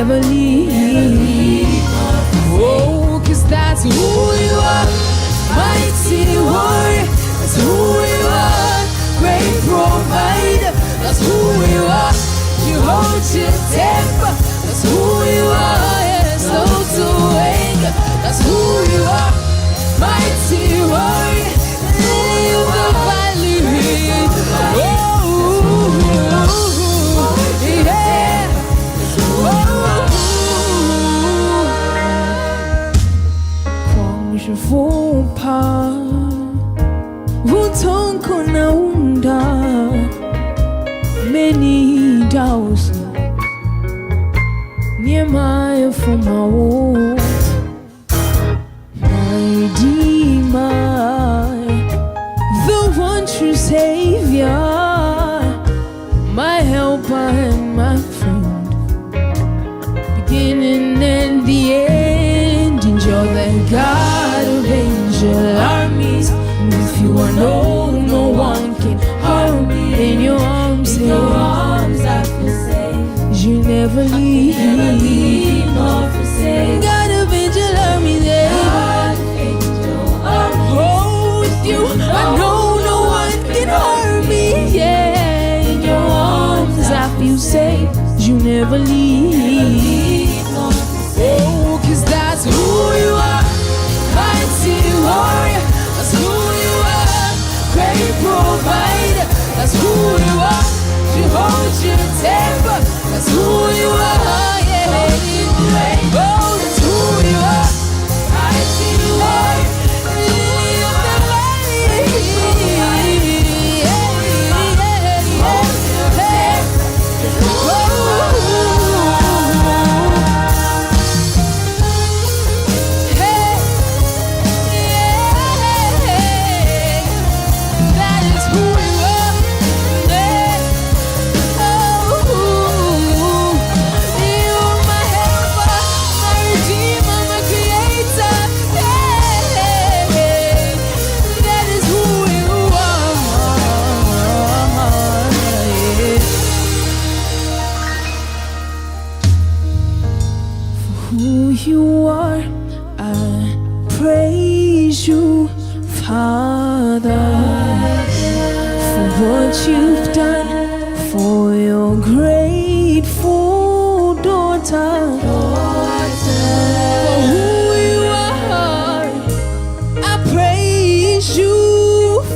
never leave. Oh, 'cause that's who you are, mighty warrior. That's who you are, great provider. That's who you are. You hold your temper. That's who you are. Yeah, slow to anger. That's who you are, mighty warrior. Lily of the valley. Oh, yeah. Kwang Fupa, Wutonko na unda, many doubts. Nehemiah for my war, my Redeemer, the one true Savior, my helper and my friend, beginning and the end. And you're the God of angel armies. With you I know no one can harm me. In your arms, I feel safe. You never leave, nor forsake. God of angel armies, oh, with you I know no one can harm me. Yeah, in your arms I feel safe. You never leave, oh, 'cause that's who you are, mighty warrior. That's who you are, great provider. That's who you are. You hold your temper. That's who you are, yeah. Oh, that's who you are, mighty warrior. Lily of the valley. Hold your temper. That is who you are. You're my helper, my redeemer, my creator. That is who you are. For who you are, I praise you, Father, for what you've done for your grateful daughter. For who you are, I praise you,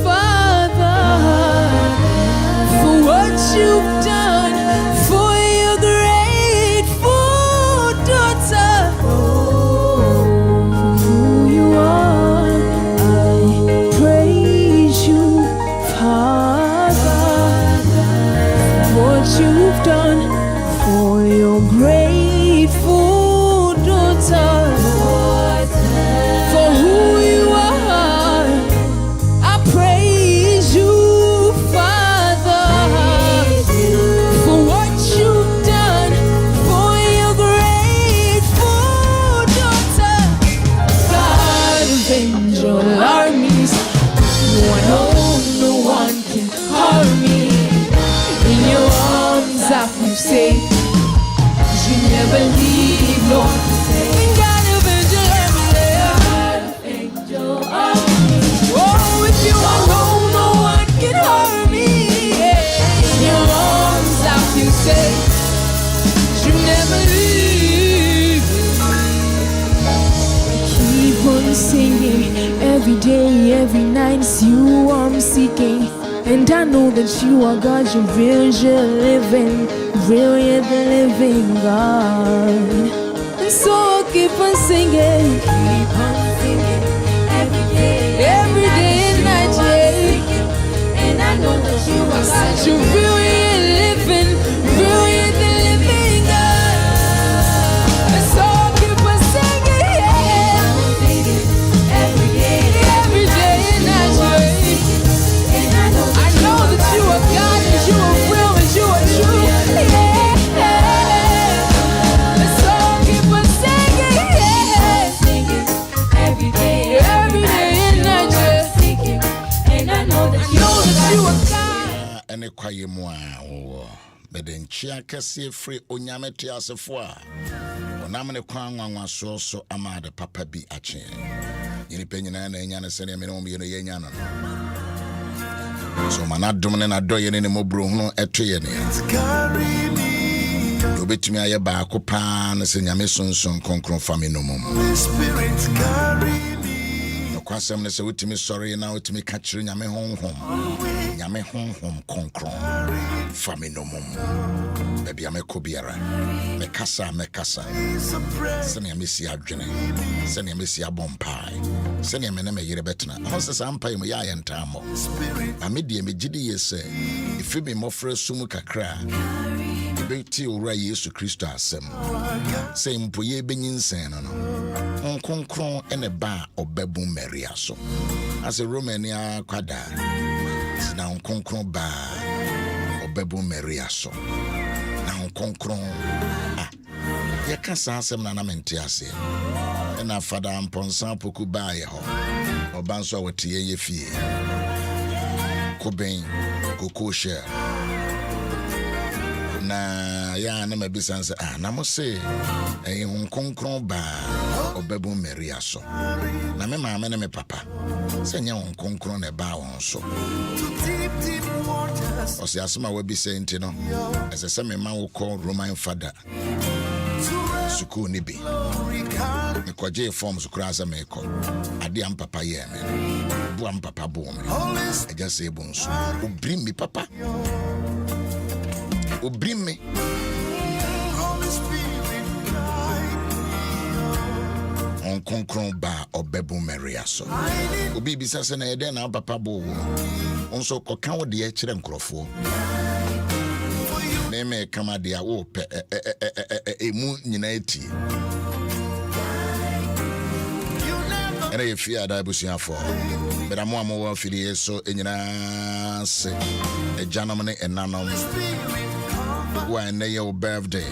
Father, for what you've done for your grateful daughter. For who you are, I praise you, Father, for what you've done for your grateful daughter. For who you are, I praise you, Father, for what you've done for your grateful daughter. God of angel armies, I know no one can harm me. In your arms I feel safe. You never leave, nor forsake. God of angel armies, oh, with you I know no one can harm me. In your arms I feel safe. You never leave. Keep on singing every day, every night. It's you I'm seeking. And I know that you are God, you're real, you're living, real, you're the living God. And so I'll keep on singing every day and night, yeah. And I know that you are God, you're real, you're living, real, you're the living God. And so I'll keep on singing, yeah. Every day and night, yeah. And I know that you are God, that you are real, and you are true, yeah. And so I'll keep on singing, yeah. Every day and night, yeah. And I know that you are God. And a quiet more. meden chia kase free onyame tiasefo a onam ne kwan nwanwa so ama de papa bi ache yini penyina na enya ne sene me no me no yenya no so manadom ne na do ye ne mobro hunu eto ye ne obetumi aye ba ko pa na se nyame sonson konkron fami no mom spirit carry me no kwasem ne se wutimi sorry na wutimi ka kire nyame honhom konkron fami no mom bebia meko biara mekasa se ne amesi adwene se ne amesi abompai se ne amene meyire betena ho se sampai mu ya yentamo amedie megidi yese ifimi mofre sumu kakra beti ora Yesu Kristo asem se mpoye benyinsen no konkron ene ba obebu Maria so as a Romania kwada na konkron ba obebu Maria so na konkron ye kasa asem na mente ase na fada mponsa poku ba ye ho obanso awotie ye fie koben kokoshe na ya na mabisanse na mo se konkron ba obebu Maria so na me maame ne me papa se nya konkron ne ba won so o se asema wa bi se nti no ese se me ma wo call Roman father suku ni bi me kwaje forms kura za me ko ade am papa ye me bu am papa bu me e just say bonso obri mi papa obri me on konkron ba obebu Maria so obi bisa se na ede na papa bo onso kokan wo de e kire nkrofo na me kama de a wo pe emu nyina eti era ye fia da busuafo bera mo amo wa fili so enyina se e janom ne enanom wa na your birthday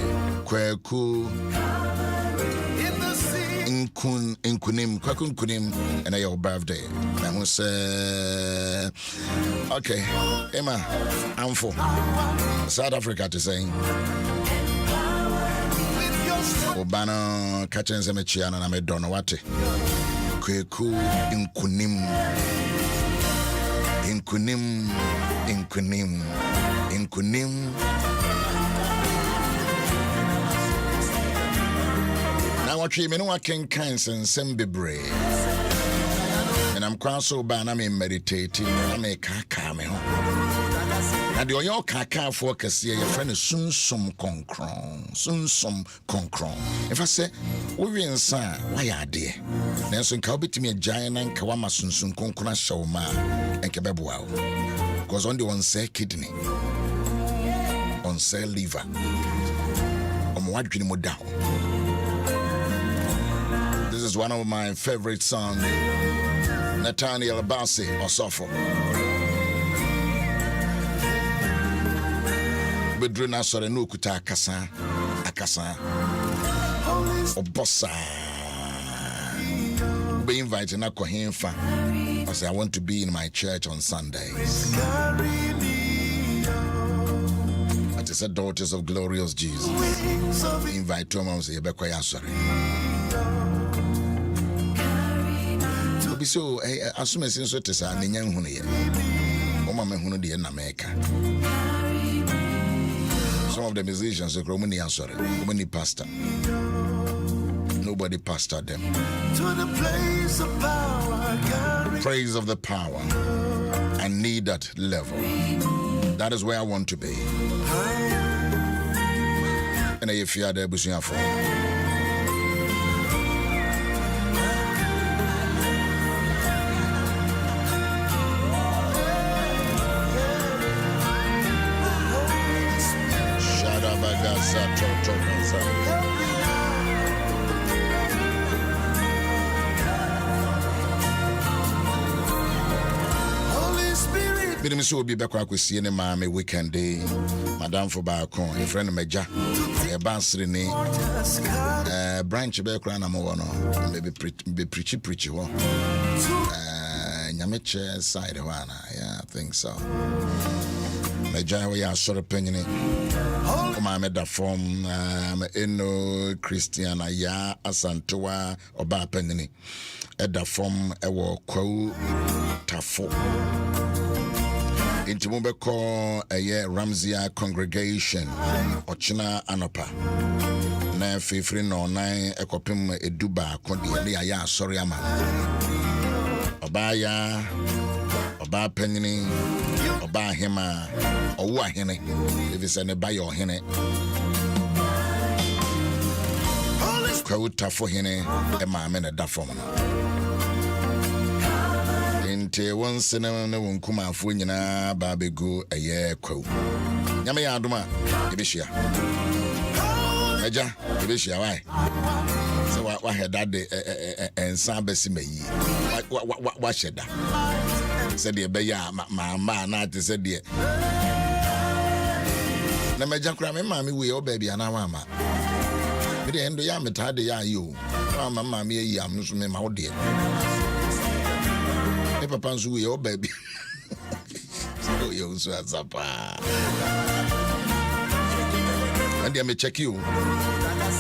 kwaku inkunim and your birthday na mo say okay Emma I'm for South Africa to say obana kachenze mechiana na medono wate kwaku inkunim what you mean, what can and some be brave. And I'm quite so bad. I'm meditating. I make caca me home. And your caca focus here, your friend is soon some concron. If I say, we inside, why are they? Then soon can be to me a giant and Kawama soon concron showma and Kebebuao. Because on the one say kidney, on say liver, on what dream more down. This is one of my favorite songs, Nathaniel Bassi Osofo. Bedrina sore no kuta akasa obossa be invited na kohemfa. I say I want to be in my church on Sundays. It is the daughters of glorious Jesus. Invite to them say bekoya sore. So assume since what is a nyan hunu ye oma me hunu de na meka. Some of the musicians are Romani answer Romani pastor. Nobody pastored them to the place of power, praise of the power. I need that level. That is where I want to be. And if you are there busuafo Bidimi so bi bekwa kwesi ne ma me weekend day madam for ba kon e friend meja e bansri ni branch be kra na mo no be preach ho nyameche side ho na yeah I think so Meja we are sort of penny. Meda from Eno Christian ya Asantoa Oba Penny. Eda from Ewo Kwau Tafo. Inti mubeko eye Ramzia congregation Ochina Anopa. Na fifri no nine ekopim eduba kondi ne ya sorry ama. Obaya Oba Penny Oba Hema Owu Ahene if it's an buy your hene Kwauta for hene e ma me na da form inte won sene na won kuma afo nyina ba begu eye kwaw nyame ya adoma ebehia eja ebehia why so wa heda de ensa besi mayi wa sheda said the beya ma na te said the na meja kura me mama we o baby ana mama me de endo ya metade ya yo mama me yi am so me ma wo de e papa nso we o baby so yo so azapa and ya me check you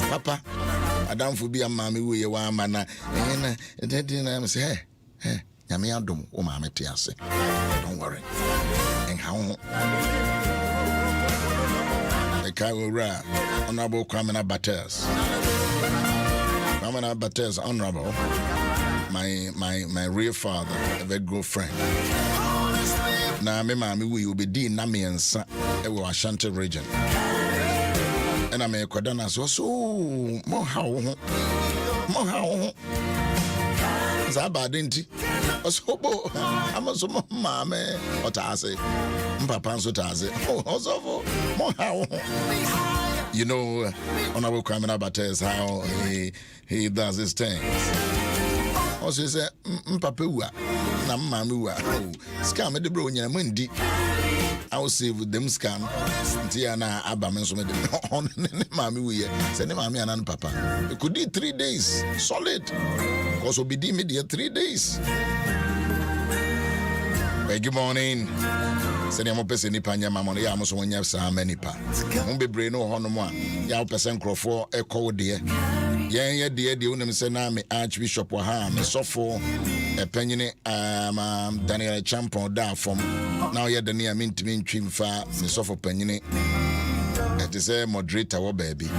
papa Adam fu bi am mama we wa ama na na say hey Yami Adom o ma mete ase. Don't worry. And how the Kawura Honorable Criminal Batters. Criminal Batters Honorable. My real father, a very good friend. Now me mami we will be Dean Nami and Sa Ewo Ashanti region. And I may Kodana so more how Zabadinti. Osobo amaso mama otase mpapa nso tase osobo mo how you know Honorable Criminal Batters how he does his things. Also say mpapa ua na mama ua scam de bro nyina mandi I will save them scam ntia na abam nso me de on mama we say ne mama and papa it could be 3 days solid also be media 3 days. Good morning. Send your person nipa nyama mo ya mo so nya sa manipa. Mo bebre no ho no mo a ya person crofo e ko de. Ye de unim se na me Archbishop wa ha me sofo e panyine Daniel Champon da from now ye de near mintimi ntwimfa me sofo panyine it is a moderator wo baby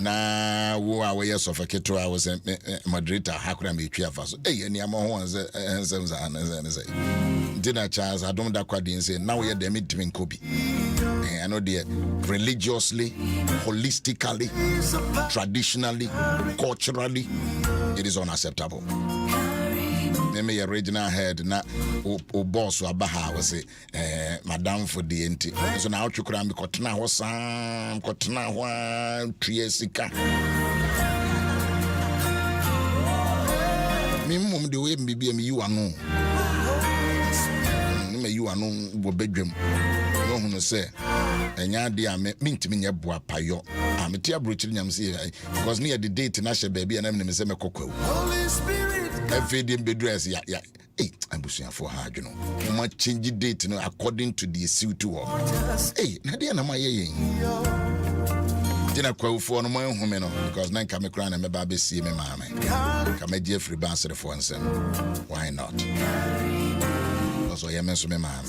na wo a we sofo keto a was moderator hakura me twa fa so ni am ho anze dinner Charles Adom da kwadi say now we dey mintimi nkobi I know the religiously, holistically, traditionally, culturally, it is unacceptable. Maybe your regional head na o boss wa baha was say madam for the enti. So now you could be kotna ho sam kotna ho triesika. Me mum the way me you anu. Me you anu bo bedwam. No who say enya dia me mintimi nya boa payo ameti abrochiri nyam say because near the date na she baby na me say me kokwa Holy Spirit every day be dress ya abusuan for ha adweno mo change date no according to the suit work na dia na maye yen dina kwa ufo no mo enhume no because na nka me kra na me ba be sie me maame ka me die free ban sere for nsem why not so yeah, me mama.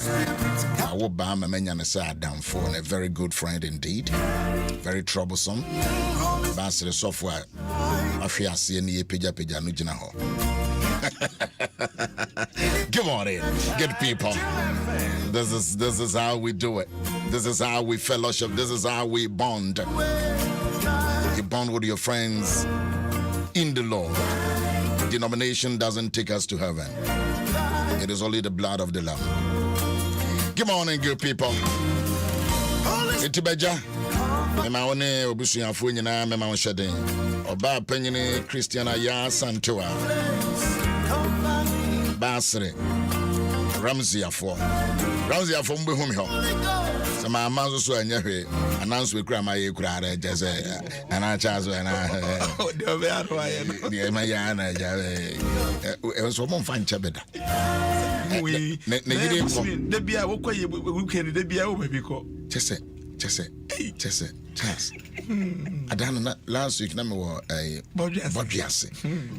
I will buy my man and say Adam for a very good friend indeed. Very troublesome. That's the software. I fear see any pija no jina ho. Come on in, good people. This is how we do it. This is how we fellowship. This is how we bond. You bond with your friends in the Lord. Denomination doesn't take us to heaven. It is only the blood of the Lamb. Good morning, good people. Itibeja. Mema one obusuafo nyina mema won hyeden. Oba panyine Christian ya Santoa. Basre. Ramziafo mbe humi ho. Sama amanzo so anya hwe. Ananso ekura ma ye kura ara jeze. Ana chazo ana. De obe aro aye no. De ma ya na ja. E so mo mfa nche beda. we the beer weekend the beer over because Chese Charles. Adana last week na me wo Bodriase.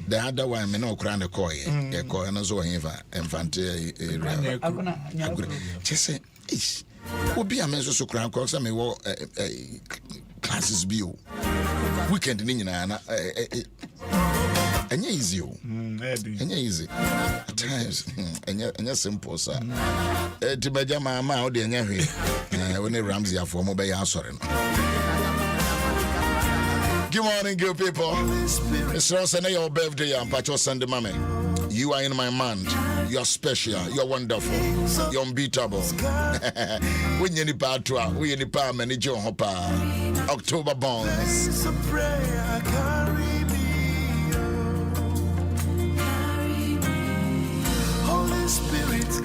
The other one me no kra na call ye call na so hinfa infante Chese obi a me so kra call say me wo classes bio weekend ni nyina na easy easy at times enya simple sir ti beja mama o de enya hwe when Ramsey afo mo be ya asore no. Good morning, good people. It's Sunday, your birthday, and Pacho Sunday, mommy. You are in my mind. You are special. You are wonderful. You are unbeatable. When you need patwa, when you need power, manager hopa. October born.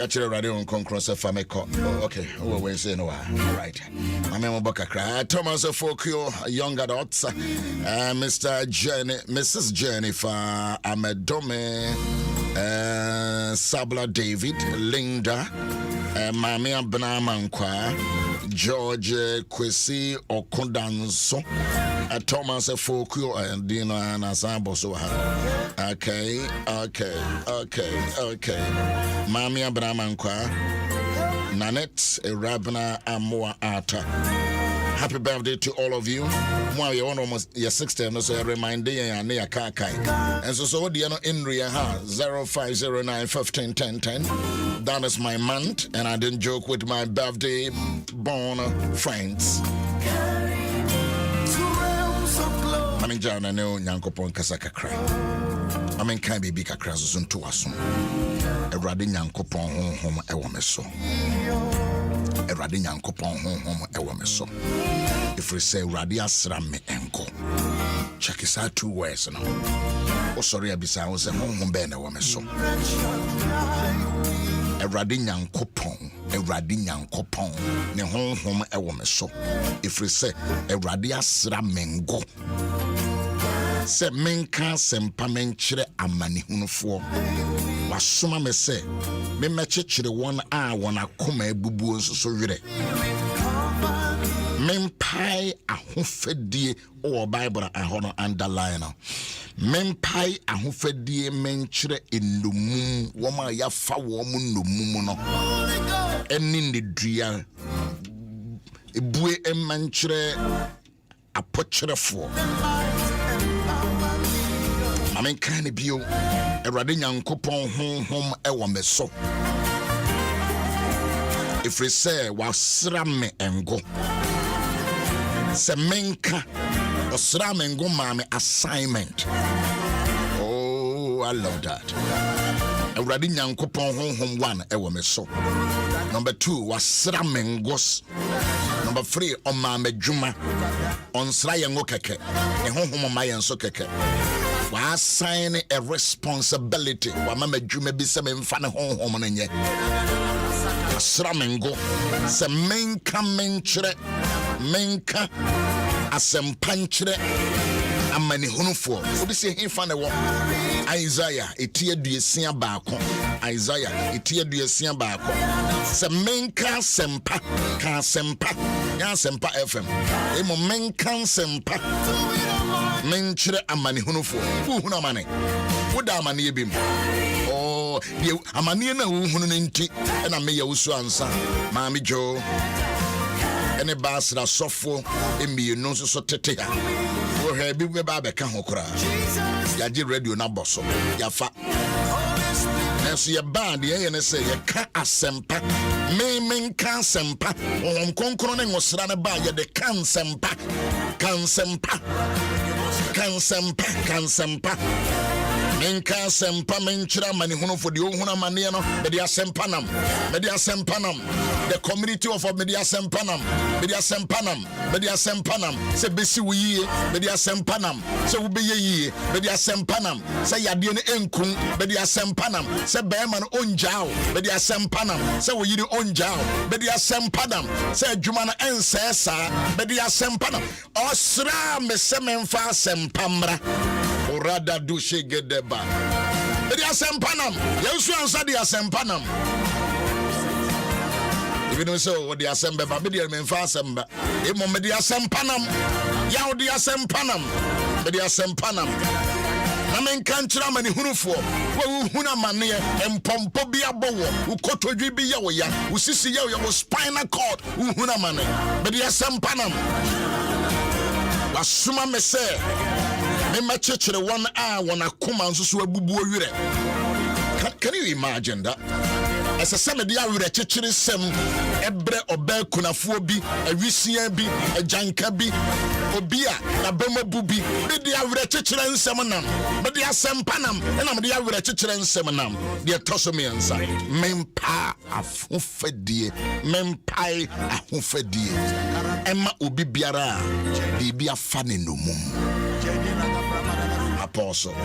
Actually, radio on Concross of Fameko. Okay, we're saying, all right. My name is Thomas Fokio, young adults, Mr. Jenny, Mrs. Jennifer, Amedome, Sabla David, Linda, Mami Abnamankwa, George Kwesi Okodanso, Thomas Fokio, and Dino Anasabo. Okay. Mami Abnamankwa, Nanette Rabna Amoa Ata. Happy birthday to all of you. Moi you almost your 60th, so I remind you and near Kakai. And so the in Ria 0509 15 10 10. That is my month, and I didn't joke with my birthday born friends. I mean, John, I know Yankopon Kasaka cry. I mean, can be big across to us. A radding Yankopon home, a woman so. A radding Yankopon home, a woman so. If we say Radias Ram Enko, check his out 2 words now. Oh, sorry, I be sounds a home band, a woman so. A radding Yankopon, a radding Yankopon, ne home, a woman so. If we say a Radias Ramengo. Se menka sempa menkyere amani hunufo wasoma me se me mechechire won a won akoma ebubuo nso so were mempai ahofadie o Bible ahono underline mempai ahofadie menkyere enumum wo ma yafa wo mu numum no eni ne dua ebue emankyere apokyerefo I mean, kind of bio, a radin coupon home, a woman so. If we say, was sram and go, Semenka or sram and go, mammy assignment. Oh, I love that. A radin coupon home, 1, a woman so. Number 2 was sram and goes. Number 3 on mammy Juma on Srayango keke, a home my and so keke. Was signing a responsibility. Wamama Jume be some infant home on ye. Sramengo, some menka mentre, menka, a some pantre, a many hunfo. What is he fan of Isaiah, a tear do you see a barco? Isaiah, a tear do you see a barco? Some menka sempa, can sempa, yan sempa FM. Emo menka sempa. Menchire amani hunufo huna mane woda amani ebim oh de amani na hunu nti na me Owusu-Ansah maami jo ene basra sofo emienu so tete ha wo he bi be ba be ka ho kora ya ji radio na boso ya fa so ye band ye ne say ye ka asempa men ka asempa on konkro ne ngosra ne ba ye de kan sempa Kansempa. Menka sempa menchira mani hunufo de ohuna mane no media sempanam. The community of media sempanam. Se besi wiye media sempanam. Se ubeye yi media sempanam. Se yade ne enkun media sempanam. Se beema no onjao media sempanam. Se woyiri onjao media sempanam. Se adwuma no ensesa media sempanam. Osra me semenfa sempamra. Orada dushe gedeba. Medi asempanam. Owusu-Ansah di asempanam. Even so, what the assembly, Babidi and Menfasemba, Medi asempanam. Yaw di asempanam. Medi asempanam. Namen kantra mani hunufo wo huna mane empompo bia bowo ukotodwi bi yawo ya usisi yawo ya spinal cord wo huna mane be dia sempanam wasuma me se me ma chechere won a won akoma nso so abubu owire. Can you imagine that? As a same dia wire chechere sem ebre oba kunafo bi awisia bi ajanka bi obia na bema bubi be dia wire chechere nsem nam be dia sempanam na me dia wire chechere nsem nam de tosomiansa mempa afofadie mempai ahofadie ema obi biara bibia fa ne nomum. Apostle,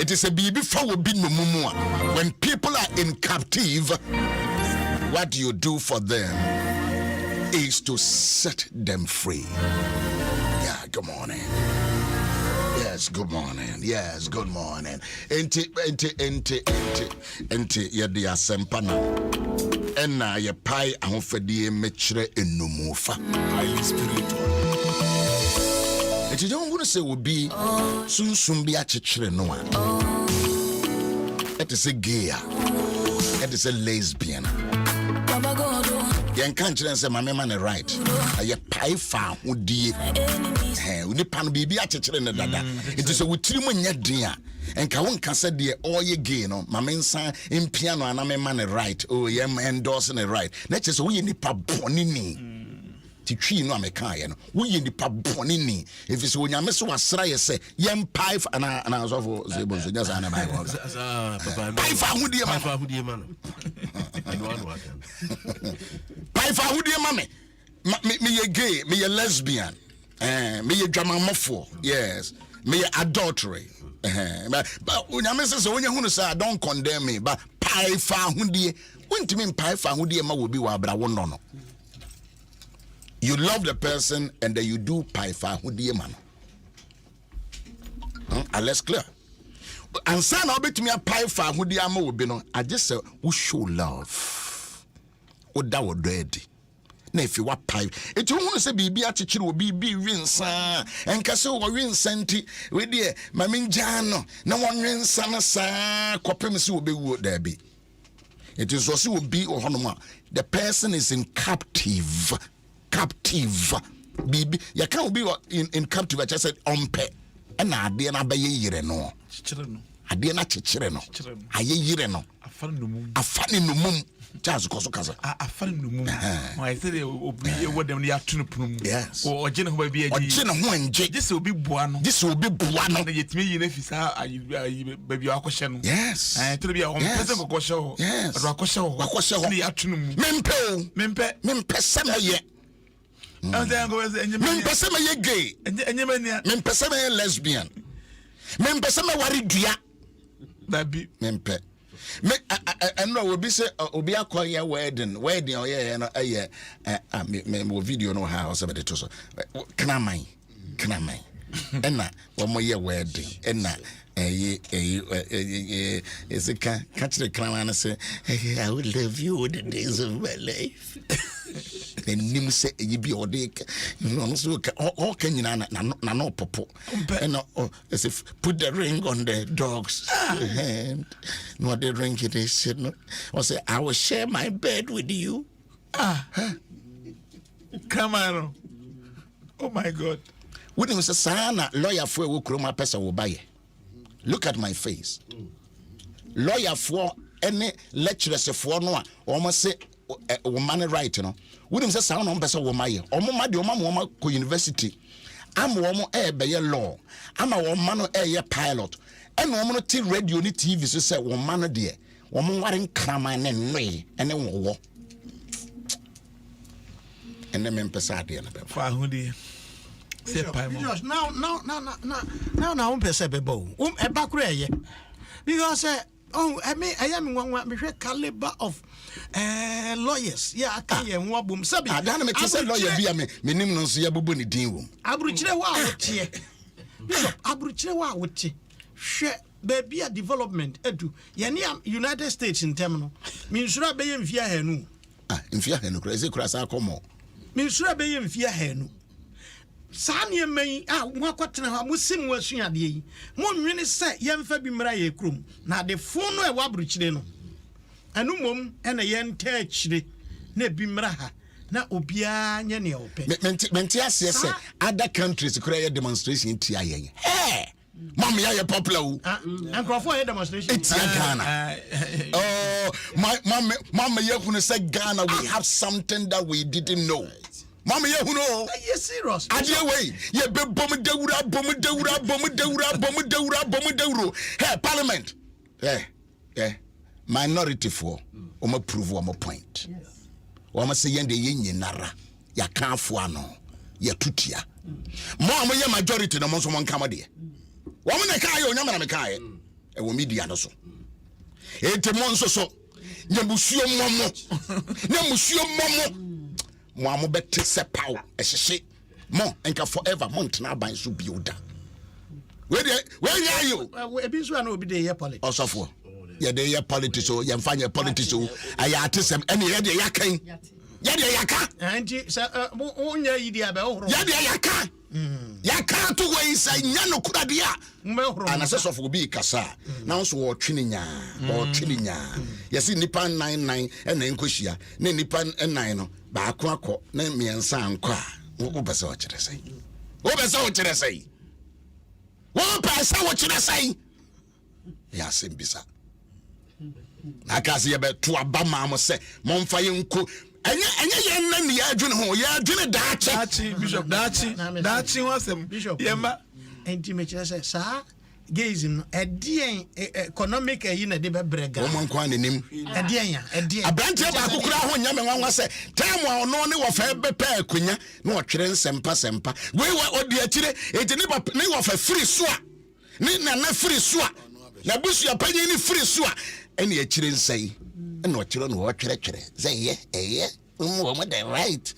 it is a baby for be no mumu. When people are in captive, what you do for them is to set them free. Yeah, good morning. Yes, good morning. Yes, good morning. Enti yedi asempana. Ena ye pai ahofadie mechre enumufa. Highly spiritual. Enti don't want to say will be soon be a chichere no. It is a gay. It is a lesbian. Yen can't say my man right. A pie fa udi. Uni pan bibi a chichere na dada. It is a wutirimu nyedria. And Kawun can say the all ye gay no. My man san in piano and I'm a man right. Oh, yeah, endorsing it right. Let's just we nipa bonini. Titwi no ameka no we nipa bonini if it's when yameso wasra ye say yem pipe ana so for zebo so just ana bai go pipe ahudie ma no pipe ahudie ma me ye gay me ye lesbian me ye dwamamofo yes me ye adultery but when yameso so when you hunu say don't condemn me but pipe ahudie won't pipe ahudie ma wo bi wa bra wo no. You love the person and then you do paifa hudie man. Let's clear. And son I'll bet me a paifa hudie ama will be no. I just say we show love. O da wo ready. Na if you wa pipe, it won't say bibi a chichi will be rinsa. And kaso wa rinsenti we dear my minjano. No one rinsana sa kopemisi will be wood there be. It is also will be or honoma. The person is in captive. Bibi ya can be in captive. I just said ompe and ade na be yire no ade na chichere no aye yire no afani no mum Charles koso kasa afani no mum I said obi e wodem ya tunu prum yes o oje na ho ba bi aji oje na ho anje this obi bua no na yetimi yi na fisa ba bi akoshe no yes tele bi a pese kokoshe ho ado akoshe ho na ya tunu mum mempe semaye Mempesema ye gay. Mempesema ye lesbian. Mempesema wari dua. Baby. Mempe. Me no obi say obi akoya wedding or yeah no me video no how say be to so. Kana mai. Enna wo mo ye wedding. Enna is it catch the crown say I will love you all the days of my life. And nim say you be odek no so all can you na no popo and as if put the ring on the dog's hand no the ring it is no or say I will share my bed with you come on oh my God wouldn't say sana lawyer for wo kroma pesa wo buy. Look at my face. Lawyer for any lecturers for no almost say woman right no wouldn't say sound on person woman or mama the woman ko university am woman be law am a woman pilot and woman t radio ni TV so say woman there woman warin krama ne nwe ene wo ene me pesa de na be fa hudi now person bebo e bakura ye because I am one caliber of lawyers. Yeah, I can't hear one boom. Sabi, I don't make a lawyer be a minimum no see a bubu ni din. Abruchre wa wotie. Bishop, abruchre wa wotie. Hwe baby a development edu yɛne United States in term no minsura bɛyɛ mfia hanu mfia hanu crazy krasa komo minsura bɛyɛ mfia hanu saa ne mai mo akɔtena ha mo sim wasuade yi mo nwene sɛ yɛmfa bi mmra yɛ krom na de fon no ɛwɔ abrokyire no anu mom ɛna yɛnta akyire na bi mmra ha na obia nye ne opɛ menti ase sɛ other countries kura yɛ demonstration tia yɛn mama ya popular o ankrofo yɛ demonstration tia Ghana mama ya hunu sɛ Ghana we have something that we didn't know. Mama ye who know? Are serious? Adia way. Ye be bomb deura. Hey, Parliament. Hey. Minority for. Oma prove one point. Yes. Oma say yende yenye nara. Ya kanfu ano. Ya tutia. Mama ye majority na monso mon kamade. Wama ne kaye onyama na me kaye. E wo media no so. Ente monso so. Nyabusuo momo. Nyamusuo momo. Mo beti se paw ehye mo enka forever mo ntena ban so biuda we nya you ebi so na obi dey here politics osofo ye dey here politics o ye mfa nya politics o aya atesem ene ye dey yakan ye dey yaka anti se onya yi dey aba ohoro ye dey yaka yaka to we say nya no kura de a ana se sofo bi kasa na so wo twene nya ye si nipa 99 ena enkohia na nipa 9 no ba akọ na miensa anko a wo pese wo kire sei ya sembisa na kasi ye be to aba ma mo se momfa ye nko enye ye nna ni ya adwene ho ya adwene daachi bishop daachi wasem yema enti me kire se sa gazing edien economic yi na de be brega o man kwa nenim edien abrantie ba kokura ho nya me nwanwa se time a ono ne wo fa be pa akunya na wo twere sempa we odi akire enti ne wo fa free so a ne na free so a na busu ya panyi ni free so a ene akire nsai ene wo twere no wo twere say wo mo the right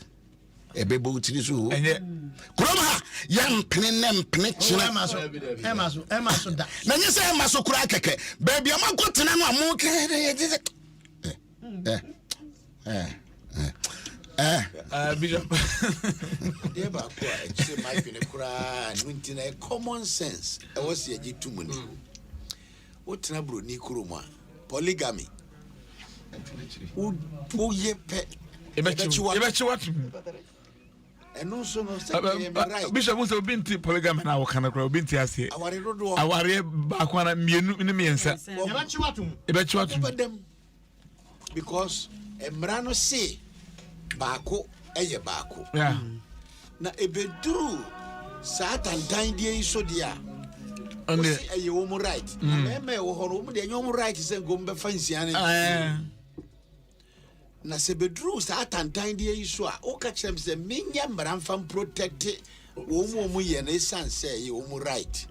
ebebo utiri so enye kuroma yan pene china emaso da na nyese emaso kura keke baby amakotena no amuke bishop dey ba ko a say my pene kura nti na common sense e was ye gitumuni o tena bro ni kuroma polygamy o ye pe ebechi what and also no right bishop muso binti polygamy na wo kana kura binti ase aware ba ko na mienu ne miensa ebechi watum because emrano say baako eye baako yeah na ebeduru satan dan die iso dia and eye wo mu right na me wo horo mu de nyom right say go mbe fancy ane na sebedru satan dan die iso a o ka kyerem se menya mramfam protect wo mu ye na sense eye wo mu right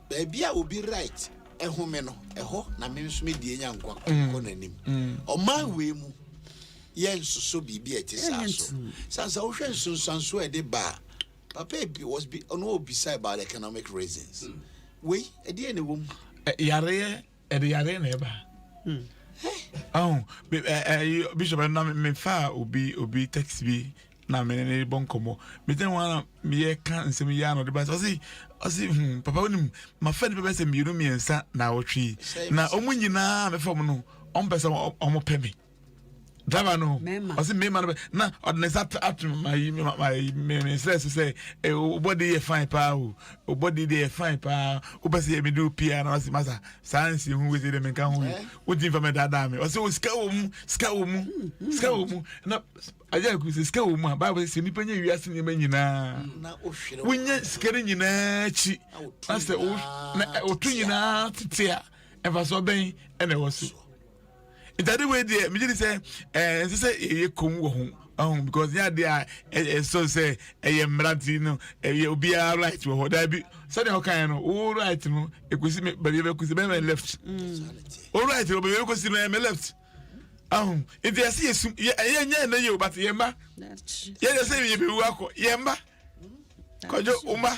ba bia obi right ehome no eho na me nso me die nya nkwa ko nanim o man we mu yen so bibi etisa so sansa wo hwe nsunsanso e de ba papa bi was be no beside about economic reasons we e de ne wom yare na eba bishop na me fa obi text bi na me ne bonkomo me den wana me ye kan nsem ya no de ba so papa wonim ma fa ne bebe se mienu miensa na wotwi na omu nyina me fam no ompesa omo peme driver no osi me man na ordinance at my stress say body e fine pa o body dey fine pa o be say me do pia na osi masa science hu we dey me kan hu o din fa me dada me osi o ska wo mu na aja ku se ska wo mu bible say nipa nya wiase ne nyina na o hwere wonya skere nyina chi na say o tu nyina titia e fa so ben e na wo so that way there me just say e kom wo ho because ya dey so say e mranti no e obi right wo da bi so dey okan no all right no e kusi me ba be kusi be left all right no be kusi me left if you see esum ye nya na ye but ye mba ye dey say ye be wo akọ ye mba kojo uma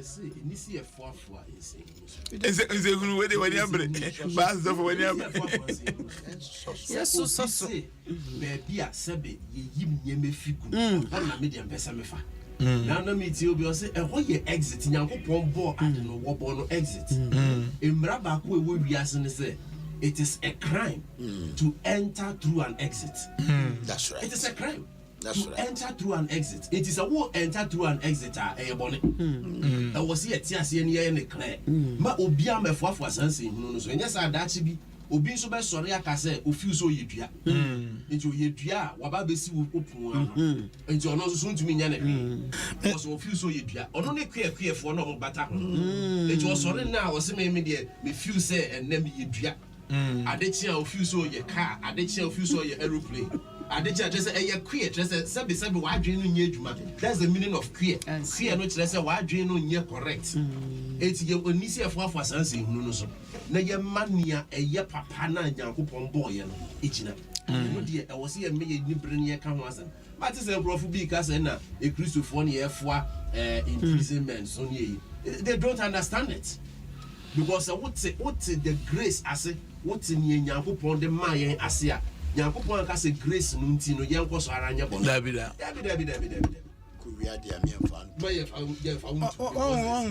say inisi efuafua is who when they are bas of when they are yes so baby a sebe yim nyeme figu on na medium pesa mefa now no me ti obi o say e ho ye exit nyankopon ball ade no wo ball no exit emra ba ko e wo wiase ne say it is a crime to enter through an exit. That's right. It is a crime. That's to right. enter through an exit. It is a war enter through an exit. I was here TSN and clear. Ma obia me for sansi no so enya sa dachi bi obi so be sori aka say ofi so yedua. Nti oyedua wa ba be si wo opun nti ono so ntumi nya na because ofi so yedua ono ne kwe fo no mo bata ho. Nti o sori na o se me de me feel say enna me yedua. Adechia ofi so ye car, adechia ofi so ye aeroplane. Adechia just say ye queer, just say sabi wa adwen no nye adwuma. That's the meaning of queer. Queer no just say wa adwen no nye correct. Eti ye onisi afo asanse hunu no so. Na ye mania eye papa na Nyankopon boy ye no ejina. No de e wo se ye me ye nibere ne ye ka ho asan. But say prof bi ka say na e Christopher ne ye foa imprisonment so ne. They don't understand it. Because what the grace ase what ni Nyankopon de ma yen ase a Nyankopon ka say grace no nti no yen koso ara nya bon dabi Ku wi ade am yemfa ma ye fa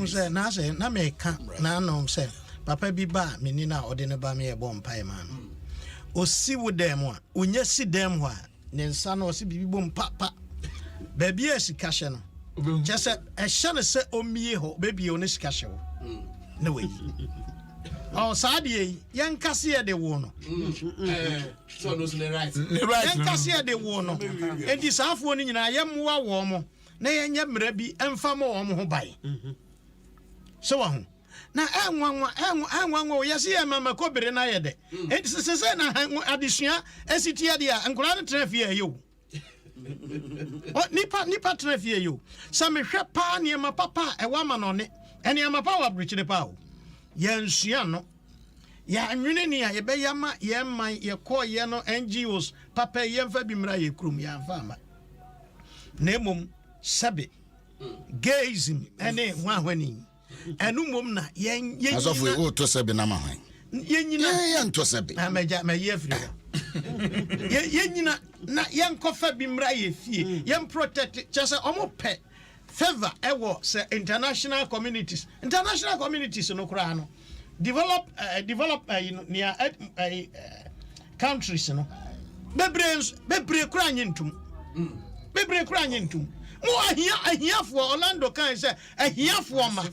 say na say na me ka na no say papa bi ba meni na ode ne ba me ye bom pai ma no o si wo dem a onya si dem ho a ne nsa na o si bibi bom papa ba bi a sika hye no just e hye ne se omie ho ba bi o ne sika hye wo no way. Oh, Sadia, young Cassia de Wono. So no right. Young Cassia de Wono. And this half one in I am warm. Nay, and Yamrebi and Famo on by. So on. Now, I'm one, yes, I am a cobber and I had. It's a Sena addition, as it yadia, and Grand Trefia you. What nipa trefia you? Some shapa near my papa, a woman on it. And I am a power bridge the power. Yansiano. Ya anwinenia ye be yama ye man ye call ye no NGOs papa ye mfa bimra ye krum ya fama. Nemum sabe. Gayism ene hwahwani. Enu mom na ye asofu e o to sabe na ma hwan. Ye nyina ye nto sabe. Ameja me ye free. Ye nyina na ye nkofa bimra ye fie. Ye protect chese omo pe favor ewo say international communities no kra no develop near countries no bebre kra nyintum mo ahia for Orlando kan say ahia for ma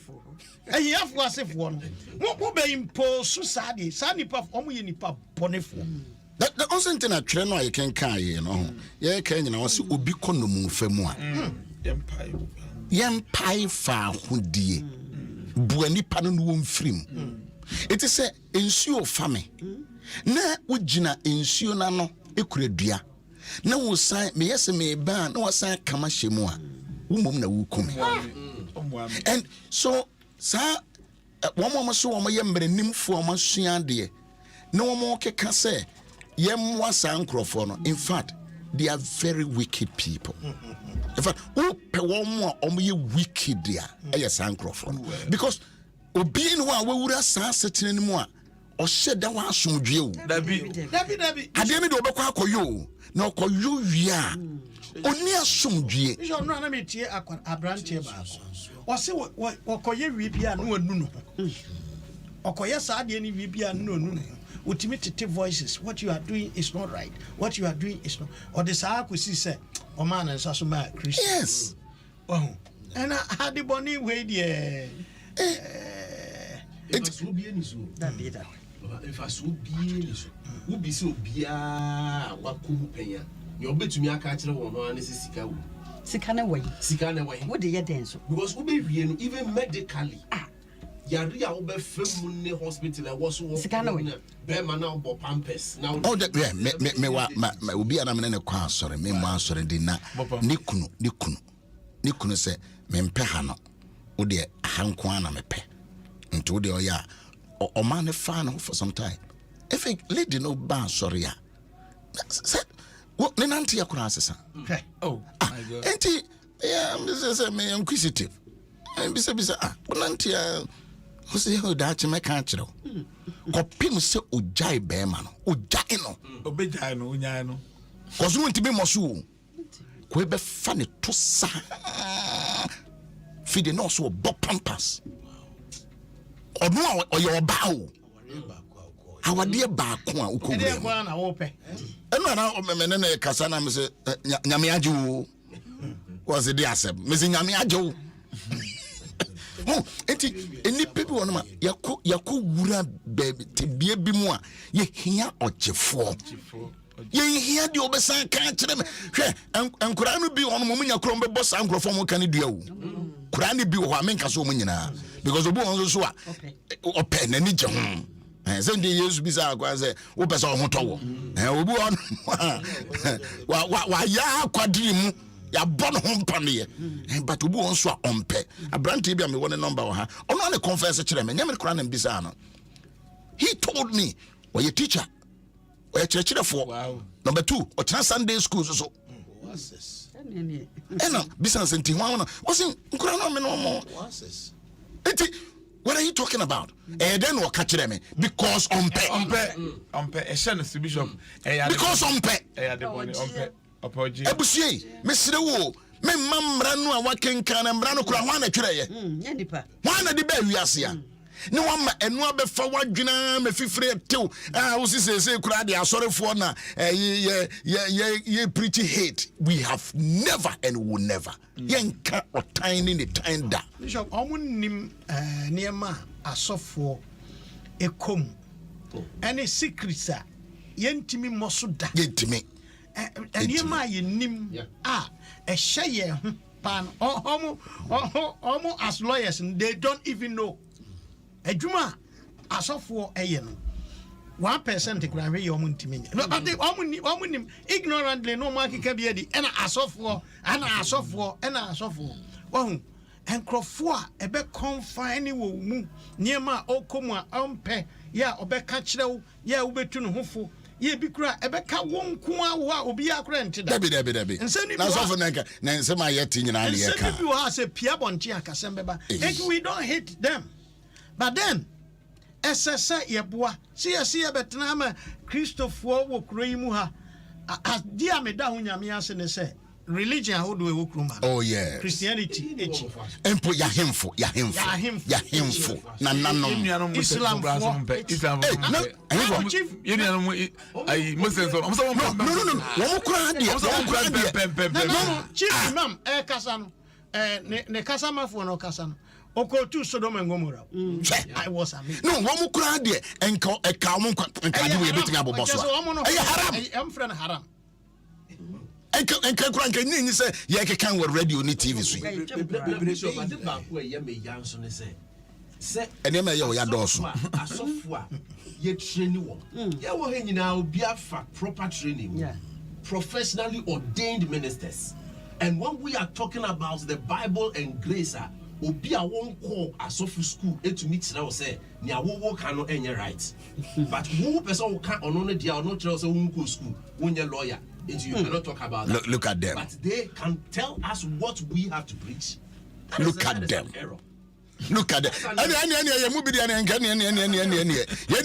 ahia for asefo no mo be impose sadi pa omo ye nipa bonefo. The also thing I train no I can you know ye kan nyina wose obi konom famu a yempai fa hodie buani pa no wo mfrim it is a ensuo fame na wogina ensuo na no ekuradua na wo san me yese me ba na wo san kama hyemu a wo mom na wo kumi and so sa wo mom so wo yembre nimfo wo masua de na wo keka se yemwa san krofo no in fact they are very wicked people. In fact, who pe one more ye wicked there? Yes, because obi no one we would have sat anymore or said that was some Jew. Dabi. I didn't do about you. No, call you, yeah. Only a some Jew. You don't know me here a branch about. Or say what call you Vibia no. Or call yes, I didn't Vibia no. Ultimate voices. What you are doing is not right. What you are doing is not. Or the Sakusi said, "O man and Sasuma Christian." Yes. Oh, and I had the bonny way there. It will be any so. If I so be who be so be what could pay your bet to me a catcher one is Sikana way. What do you dance? Because we be even medically. Yaria obe femune hospital I was be man now bo pampers now oh that yeah me obi ana me ne kwa sori me ma sori di na ni kunu se me mpe ha no wo de hanko ana me pe nti wo de oya o man ne fa no for some time if a lady no ba sori ya said what ne nanti akura asesa oh my god enti yeah me say me inquisitive bisa onantia o se ho da che meka kire ko pim se ojai be ma no ojai no obejai no unyai no ko so ntimi moso ko be fa ne to sa fide no so bo pampas odo a oye oba o awade ba ko a ukowure kwa na wo pe eno na me ne kasa na me se nyame age wo was the asem me se nyame age wo oh enti eni pebi won ma yakọ wura baby te bia bi mu a ye hia ogefo ye hia de obesan kan kire me hwe enkura no bi won mo nya kro mbe boss ankrofo mo kan dua wo kura ne bi wo amenka so mo nyina because obu won so a ope na ni je ho se ndi yesu bi sa akwa se wo pese o hoto wo obu won wa ya akwadiri mu ya bon ho mpane but obu won so a ompe abrante bi a me won number wo ha ono na confess kire me nyame kura na mbisa no he told me we a teacher we chire for number 2 o tena Sunday school so What's this? ena business enti ho na was nkura na me no mo enti what are you talking about then what catch them because ompe a chance bishop because ompe the money ompe apology ebusie mesire wo me mamra no a wakenkan na mra no kura ho na twere ye nipa ho na de ba wiase a ne wama enu abefa wadwena mefifire tew wo sise kura de asorefo na ye preach hate. We have never and will never yenka otan ni time da bishop omunim niema asofo ekom any secrets a yentimi moso da yentimi niema yenim a ehye ye ho pan omo as lawyers they don't even know adwuma asofo eye no 1% kura hwe ye omuntimi no but omunim ignorantly no makika bia di ena asofo wahu enkrofo a ebe confine wo mu niema okomu a ompe ya obeka kirewo ya obetu no hofo ye bi kura ebe ka wonko a wo a obi akura ntida dabi na sofo na nsema yeti nyina na ye ka nsema bi wo ha se pia bonche akasem beba we don't hate them but then SSA yeboa see betena ma Christopher wo kuro yi mu ha dia me da ho nyame ase ne se religion how do we work room? Oh yeah. Christianity. Empo ya hemfo. Na nanom. Islam. Chief Imam kasano. Ne kasama fo no kasano. Oko tu Sodom and Gomorrah. I was amazed. No, one more de enka mo nka de we betimi aboboso. Haram. Am friend haram. Enka kura nka ni say ye kekan we radio ni TV so. Bishop ade ba ko ye me yanso ne say ene me ye o ya doso. Asofo a ye training wo. Ye wo he nyina obi afa proper training. Yeah. Professionally ordained ministers. And when we are talking about the Bible and grace, obi a won call asofo school to meet now say ni awowo kan no enye right. But who person who can ono no dia ono tell say won go school, won ye lawyer. You cannot talk about that. Look at them. But they can tell us what we have to preach. Look at them. Look at them. Ani mu bi dia na nka ni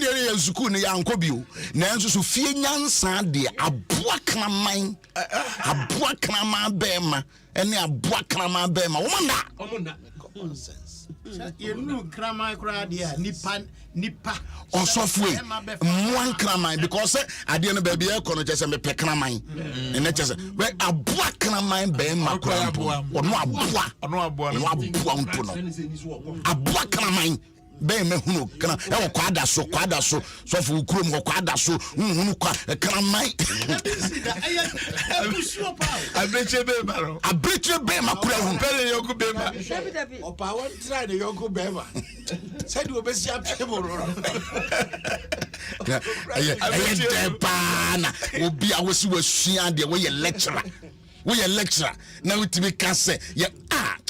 ye school ni yanko bi o na enso so fie nyansa de aboa kraman bema ene aboa kraman bema wo na Nonsense. You know kraman kra dia nipa osofwe one kraman because ade no ba bia kono chese me pe kraman ene chese we aboa kraman bema kra ono aboa nto no aboa kraman ben me hunu kana e wo kwada so so fu kurom ko kwada so hunu kwa kraman abreche be ma kura hu pele yoku be ma Opa won try the yoku be ma said we be see apemo aye depa na obi a wosi wasua de we ye lecturer na witimi ka se ye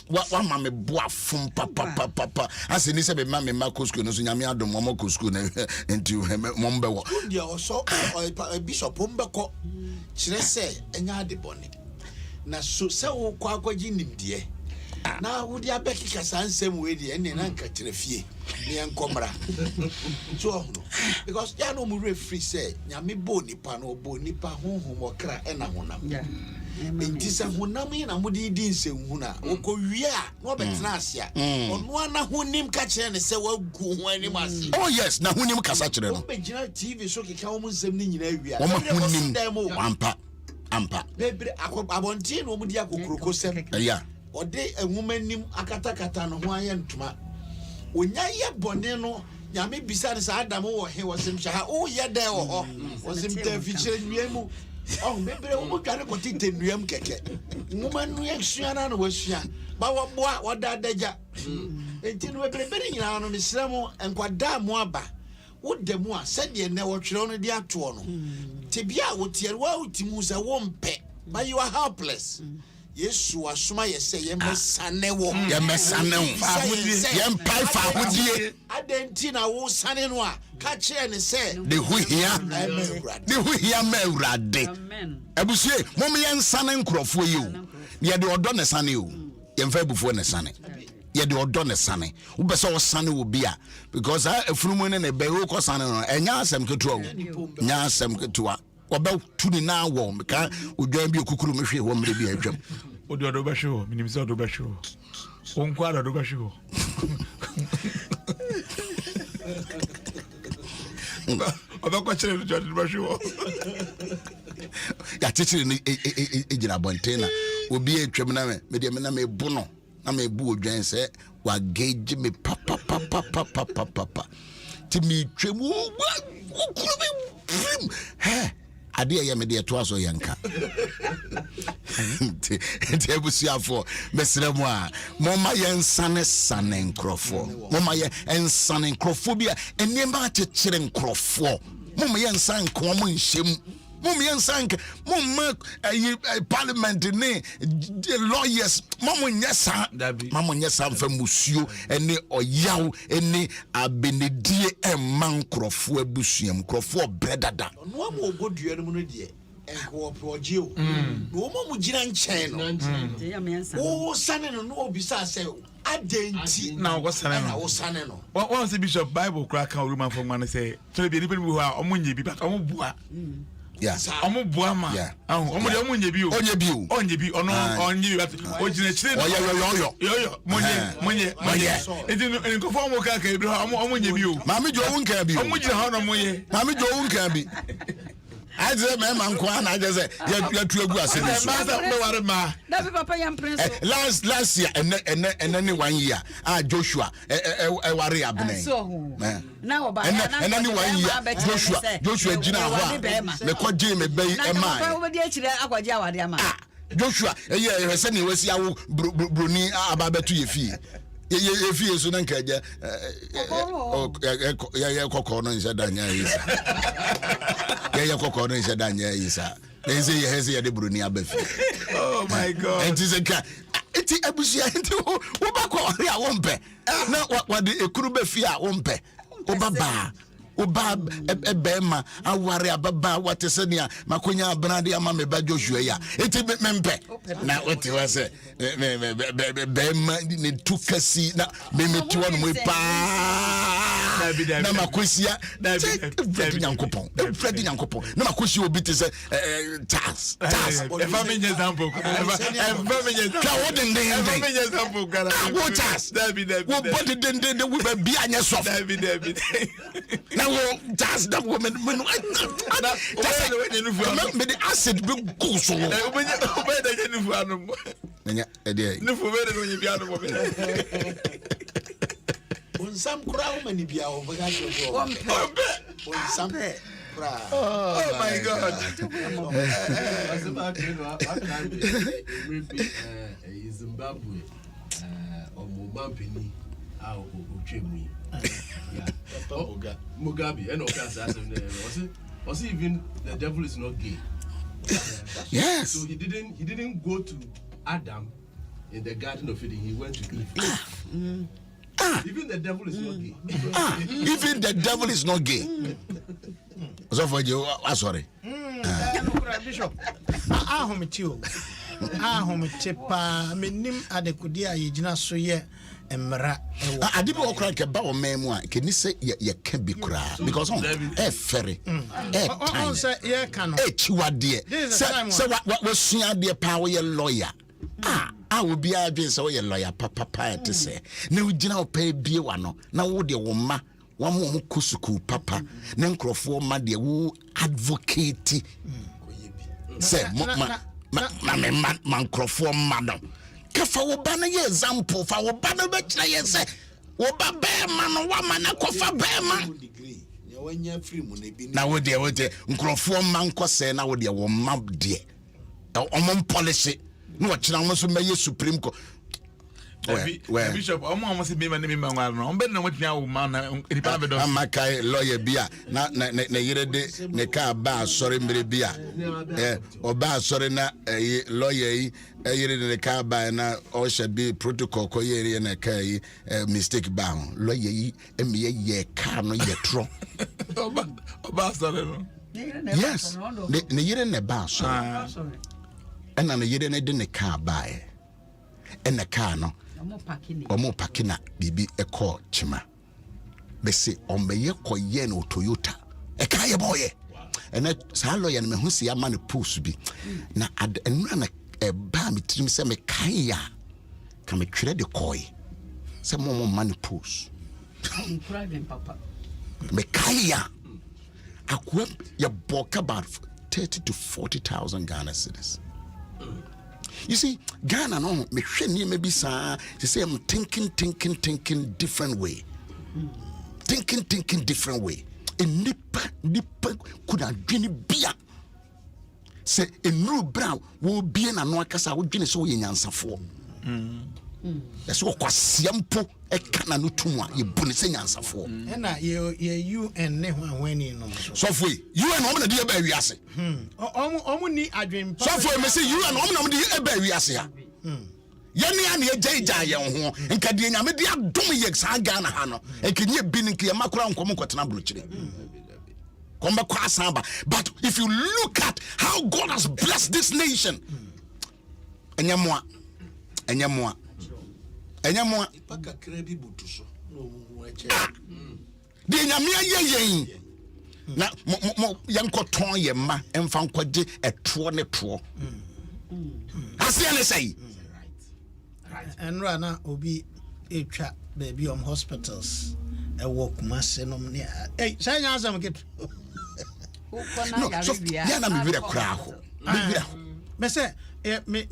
wa mama boa fun papa ase ni se be mama ma kosko no so nyame adom mo kosko na enti mo mbewo dia oso bishop mbeko kire se enya de bone na so se wo kwa kwaji nimdie Now would ya Becky Casan same way the end and catch a fee, me and Comra. So, because Yano Murray free say, Yami Boni Pano Boni Pahon or Cra and a Honam. It is a Honami and a Moody Dinse Huna, Oko Ria, Robert Nasia, on one who name catch and say, well, go when he must. Oh, yes, now who name Cassachero. TV so he can almost send in area. Ampa. Baby, I want to know what you yeah. Or day a woman named Akatakata no Hawaiian Tuma. When ya Boneno, Yami besides Adamo, he was him. Oh, yeah, there was him there featuring Yemu. Oh, maybe a woman can go to Yam Keke. Woman reaction was ya. But what that deja? And tin we preparing on Mislamo and Quada Moaba. What the moi said ye never children the actual. Tibia would tear well Timusa won't pay, but you are helpless. Yes, you are smart, say, Yemasanewo, Yempaifa, Adentina, wo Sanenwa, catch and say, the Huia Melrade. Abusie, Momian Sanen Croft for you. Yet the Odonna Sanu, Yemfa before the Sunny. Yet the Odonna Sunny, who best all Sunny will be because I a frumen and a Beruko Sanan, and Yasam Kutu, Yasam Kutua. About 2 now, warm, can we join you cuckoo machine? One may be a jump. O do Basho, Minimso do Basho. One quadro do Basho. About question of Judge Basho. Ya teaching in a Bontena will be a tremendous medium bono. I may boo Jan say, what gauge me papa. To me, tremble. Hey. Adia ya media twaso yanka ntebusia for mesremwa moma yensane sane nkrofo moma yensane nkrofo bia enema achechire nkrofo moma yensan ko mo nhyem moma yensan moma parliament ne lawyers mama nyesa mfa musuo ene oyaw ene abenedie emman nkrofo abusuam nkrofo bredada no mo godua no no de enko projeo no mo gina nchen no o sane no obisa se adenti na wo sane no one say bishop bible crack kan roman for man say so be anybody who are omunye bi but omubua yes omubua ma omo de omunye bi onye bi ono onye bi o gina chire yo monye enti nko fo mo ka ka bi omunye bi o ma me jo won ka bi o omunye ha no moye ma me jo won ka bi I say, man, I just say, you two agu ase ni so. Na be papa yam prince. Last year and then 1 year. Joshua, worry abne. Na oba. And then 1 year. Joshua Gina wa. Me ko je me be e ma. Na papa we dey akire akwaje awade ama. Joshua, ye se ni we si awu broni ababetu ye fie. Ye fie so na nka je ya kokko no nse danya isa. Ya kokko no nse danya isa. Ense ye heze ye de broni abafi. Oh my God. Enti se ka enti abusia enti wo ba ko ori a wo mpe. Na wa de ekuru ba fi a wo mpe. Oba ebema aware ababa watesenia makonya abrade ama meba Joshua ya eti mempe na weti wase bema ni tukasi na memeti wonu mu pa na makosia Fred Nyankopon na makosia obi te se tas efa menye example efa menye example gara wo tas wo body den wo ba bia anya soft na wo tas da woman me the acid be go so obeda je nufu anu nya ede nufu be de onye bia anu Unsam kura mani bia o baga jo unsam kura oh my God Zimbabwe omubapini a otwemu Mugabe and was even the devil is not gay. Yes. So he didn't go to Adam in the Garden of Eden. He went to Eve. Even the devil is not gay. Even the devil is not gay. So for you, sorry. Bishop. Ahometio. ahomete pa menim adekudi a yegyina so ye emra ewo adibe okra ke ba o memu a ke ni se ye ka bi kura because on ferry on say ye ka no chiwade se wa sua de pa wo ye lawyer wo bia adwen se wo ye lawyer papa te se na ugina opa bie wa no na wo de wo ma wa mo kusuku papa na nkrofo ma de wo advocate se ma nkrofo ma no kafa wo ba na ye example fa wo ba na be kira ye se wo ba be ma no wa ma na kofa be ma na wo de nkrofo ma nkose na wo de wo ma de omon policy no kira mo so meye supreme court Bishop almost be my name on better what now man amakai lawyer bia na yire de ne ka ba sorry mere bia oba sorry na lawyer yi yire de ka ba na o should be protocol ko yire na ka yi mistake ba lawyer yi emiye ye ka no ye tro oba sorry no yes ne yire ne ba sorry and na yire ne de ne ka ba and the car no omo pakina bibi eko chima bese ombeye koye no Toyota e ka ye boye ene sa lawyer no me hu se ama ne post bi na enra na e ba mi trim se me kan ya ka me twere de koy se mo man post papa me kan ya akwa ya boka about 30 to 40,000 Ghana cedis. You see, Ghana no me hwe maybe sa to say I'm thinking different way. Thinking different way. En nipa could adwene bia. Say enru bra wo bie na no akasa wo dwene so ye nyansafo. That's what kwasiampo e kana no tumwa ye bune se nyansafo. Na ye you and ne hwani no. So for you and omo na de ba wiase. Omo ni adwen pa. So for me say you and omo na de e ba wiase ha. Yene an ye jaija ye ho nka de nyame de adom ye sa Ghana ha no. Enkenye bi nke ye makora nkom nkotena blochire. Kombe kwa samba. But if you look at how God has blessed this nation, enyamwa paka krebi butuso no wache de nyame ayeyen na mo yankoton ye ma emfa nkwaje eto ne to asia ne say enra na obi etwa baby hospitals e work masenom ne say nya asam ke no so ya na me vira kra ho me say me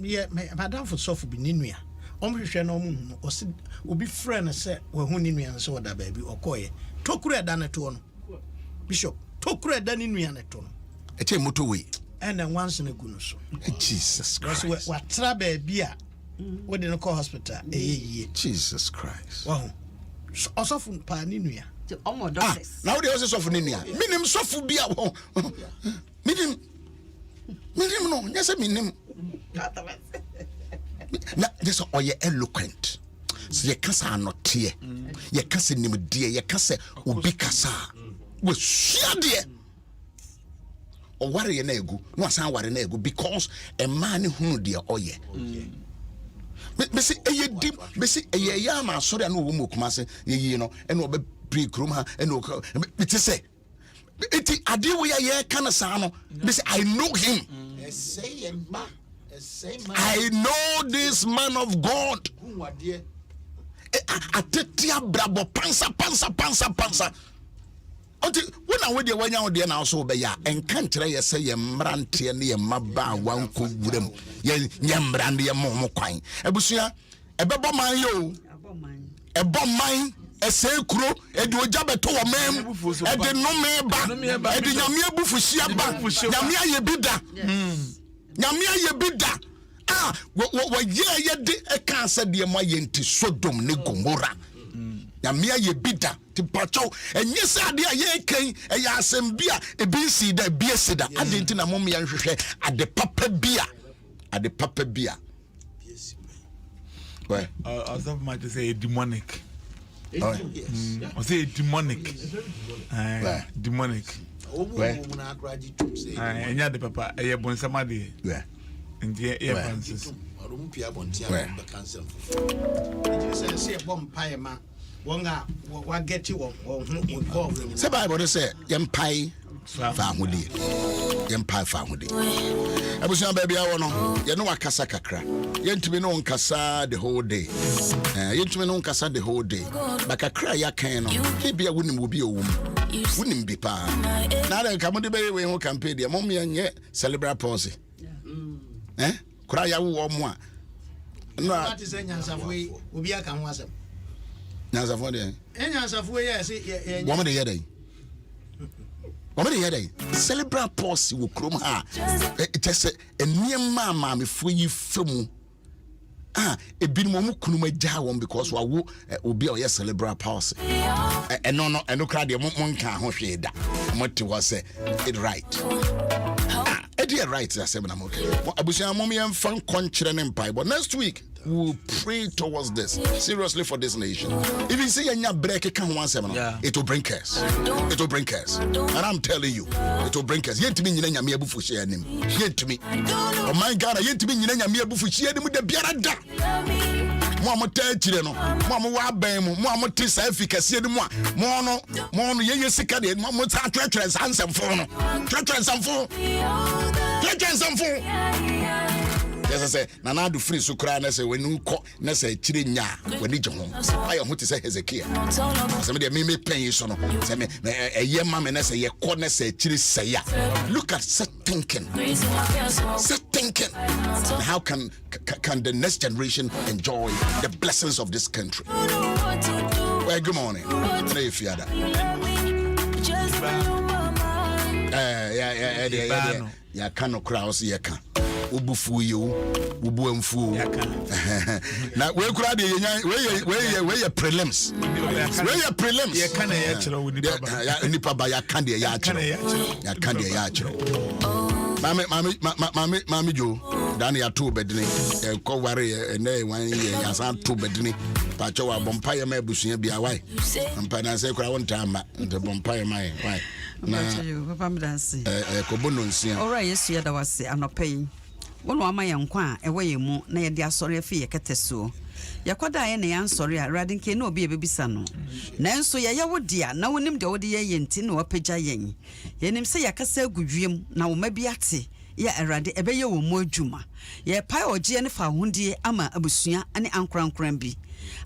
madam for sofu bi ninua omhwehwe na omu osi obi friend say we hu ninua no so da baby okoye tokura da ne to no bishop tokura da ninua ne to no eche moto we and then once in a gu no so Jesus Christ so we tra baby a we dey no call hospital ye Jesus Christ wow osofu pa ninua omo doctors now they also sofu ninua minim sofu bia wo minim no nyese minim na this oye eloquent so ye kasa anote ye kasa nimdie ye kasa obi kasa we suade o ware ye na egu no asan ware na egu because a man hunu de oye me say eye deep me say eye ya ma sori na wo mu kuma se ye no e no be break room ha e no it say eti ade wo ye kana sa no me say I know him I know this man of God. Atetia brabo pansa. Oti wona we de wanya wo de na so be ya enka nkyere ye se ye mrante ne ye maba wanko wuram ye nyamrande ye mo kwan abusua ebebo man yo ebo man ese kuro edi oja beto wo mem edi no meba edi nyame abufuhia ba nyame aye bida nyame aye bida wo ye de eka asa de mo aye nti Sodom ne Gomora nyame aye bida ti pacho enye se ade aye kan eya asem bia ebi si da bia sida ade nti na mom ya hwehwe ade papa bia well I was about to say demonic. I say demonic. Demonic. omo na graduate say Enya de papa eye bonsama de. yeah And yeah, Francis. Say Bible say Empire family. Empire family. I was young baby. I want you know a kasa kakra. You to be known kasa the whole day. You to be known kasa the whole day. But kakra ya can he be a woman will be a woman. Wouldn't be pa. Now then come on the baby who can pay the mommy and yet celebrate policy. Cry ya more. No, that is any answer for we be a can was. Answer for the answer for yes, woman the other. Woman the other. Celebrate policy will chrome her. It is a near mamma before you film. A bit more kunuma jawon because we will be a celebrate policy. And no, and no crowd, the monk can't hoshi that. What was it right? Dear right, I said, I'm okay. Abusia mommy and fun country and empire. But next week we'll pray towards this seriously for this nation. If you see any break, it can once it will bring curse. It will bring curse. And I'm telling you, it will bring curse. Yet to me, you know, bufu share him. Yet to me, oh my God, yet to me, you know, bufu share him with the biarada. Mama tell children, Mama wa bem, Mama tis efficacy, Mono, ye second, Mama treacherous handsome phone, treacherous and phone, treacherous and phone. Yes, I say, Nana do free Sukra, and I say, when you call, and say, Chirinya, when you home. I am what to say, Hezekiah. Somebody may make pain, son. A young man, and I say, a corner say, Chiri say, look at set thinking. Set thinking. How can the next generation enjoy the blessings of this country? Well, good morning. Yeah, cannot cross, yeah, can. Ubufu you, Ubuemfu. Now, where could where your prelims? Where your prelims? Ya can a yachro, Nipa by Yakandia yachro. Mammy Joe, Dania 2 bedni, co warrior, and they 1 year, Yasan 2 bedni, Pachoa, Bompire Mebusia be away. And Panasa, I want time, the Bompire my wife. All right, yes, yeah, that was I'm not paying. One of my young quan, away more, near the sorry fee, a cateso. Yakoda and the answer, riding can no be a baby son. Nanso, ya would dear, no one named the old yen or peja yen. Yenim say a castle good dream, now maybe at sea. Ya erade ebeyo wo mo adwuma ye pai oje ne fa hundie ama abusua ane ankran-kran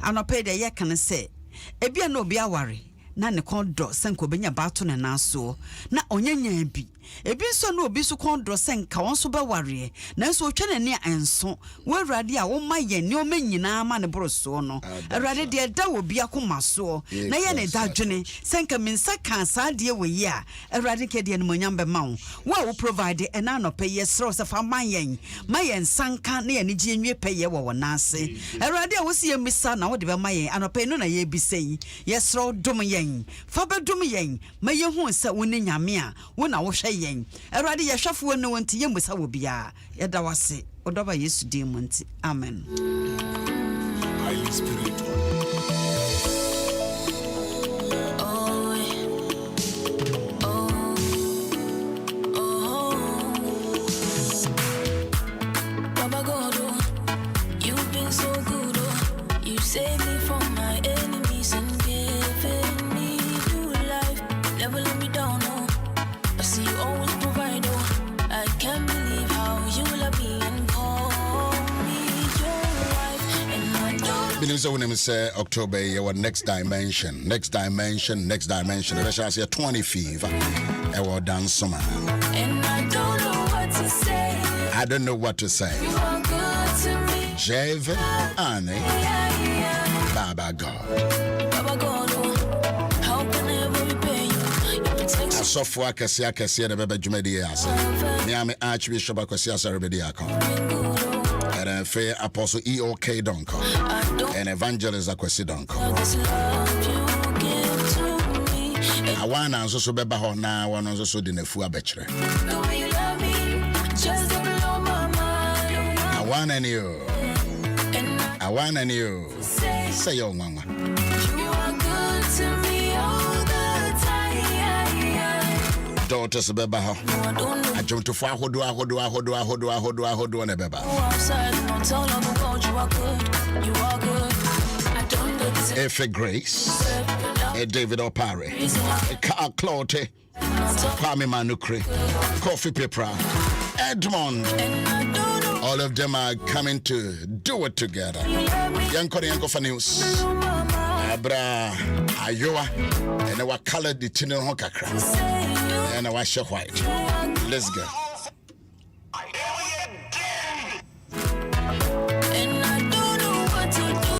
anope de ye kan se ebia na obi aware na ne kondo senko benya bato ne naso na onyanya bi ebi nso na obi so kondo senka wonso be ware na nso otwa ne enso wo erade a wo maye ne o manyina ma ne boroso no erade de da obi akoma so na ye ne dadwene senka minsa kan sa de we ye a erade ke de ne monyam be ma wo provide e na no peye sro se fa mayen sanka na ye ne ji enwe peye wo wonase erade a wo se yemisa na wo de be mayen anope no na ye bisei ye sro dum yen fa be dum yen maye hu se wo ne nyame a wo na wo hwe yen erade ye hwafo ne wonti yemusa wo bia ye da wase odoba Yesu dimunti amen. Highly spiritual. Baba God, you've been so good, you saved me from my enemies and given me new life. Never let me down, no. I see you always provide, I can't believe how you love me and call me your wife. And I don't Believe so when they say October, your next dimension. That shall say 25. Our dance summer. and I don't know what to say. I don't know what to say. You are good to me. Jave, Annie, Yeah. Baba God. Baba God, how can I ever repay you? You protect A software Cassia Cassia, the baby Jumedi Asa. Miami Archbishop Cassia Sarabediaco. And a fair apostle EOK Donko. And evangelist Aquasi Donko. this love you give to me. I want to also be back now, one also in a full betray. The way you love me just don't blow my mind. I want and you. And I want and you. I say Say your mama. you are good to me all the time. daughters beba ho adwomtofo ahodo ne beba Efe Grace David Opare Carl Clote Kwame Manukre Coffee Pepra Edmond. All of them are coming to do it together. Yanko for news. Abra Ayoa and our colored the chino hokakra and our show white. Let's go.